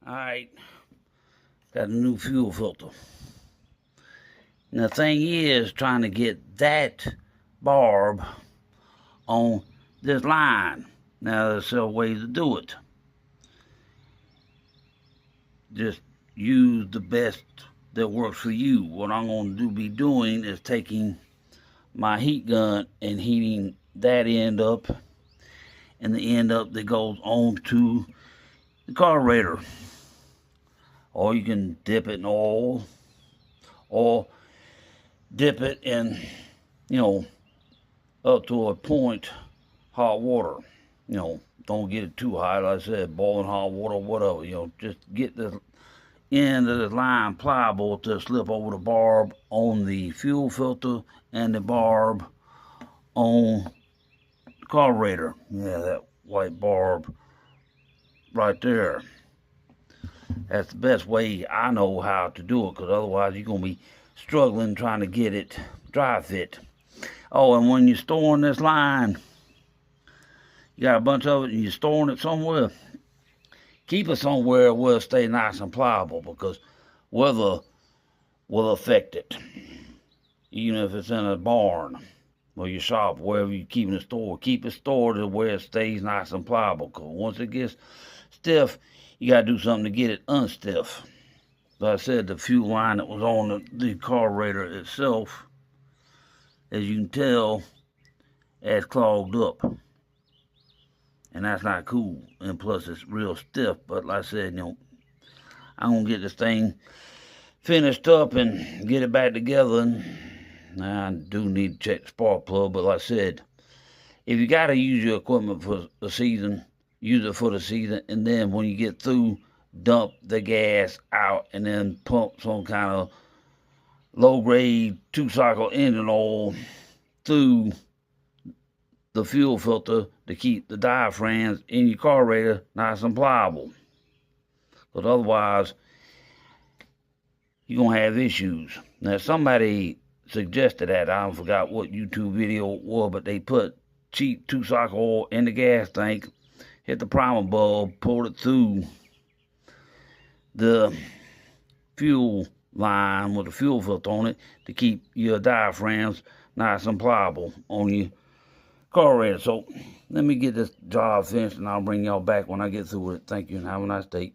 Alright, got a new fuel filter. And the thing is trying to get that barb on this line. Now there's several ways to do it. Just use the best that works for you. What I'm going to be doing is taking my heat gun and heating that end up and the end up that goes on to the carburetor. Or you can dip it in oil or dip it in, up to a point hot water. Don't get it too hot. Like I said, boiling hot water, whatever. Just get the end of the line pliable to slip over the barb on the fuel filter and the barb on the carburetor. Yeah, that white barb right there. That's the best way I know how to do it, because otherwise you're going to be struggling trying to get it dry fit. Oh, and when you're storing this line, you got a bunch of it and you're storing it somewhere, keep it somewhere where it stays nice and pliable, because weather will affect it. Even if it's in a barn or your shop, wherever you're keeping it stored, keep it stored where it stays nice and pliable, because once it gets stiff, you got to do something to get it unstiff. Like I said, the fuel line that was on the carburetor itself, as you can tell, it's clogged up. And that's not cool. And plus, it's real stiff. But like I said, I'm going to get this thing finished up and get it back together. And I do need to check the spark plug. But like I said, if you got to use your equipment for the season, use it for the season, and then when you get through, dump the gas out and then pump some kind of low-grade 2-cycle engine oil through the fuel filter to keep the diaphragms in your carburetor nice and pliable. Because otherwise, you're going to have issues. Now, somebody suggested that. I forgot what YouTube video it was, but they put cheap 2-cycle oil in the gas tank, hit the primer bulb, pulled it through the fuel line with the fuel filter on it to keep your diaphragms nice and pliable on your carburetor. So let me get this job finished and I'll bring y'all back when I get through with it. Thank you and have a nice day.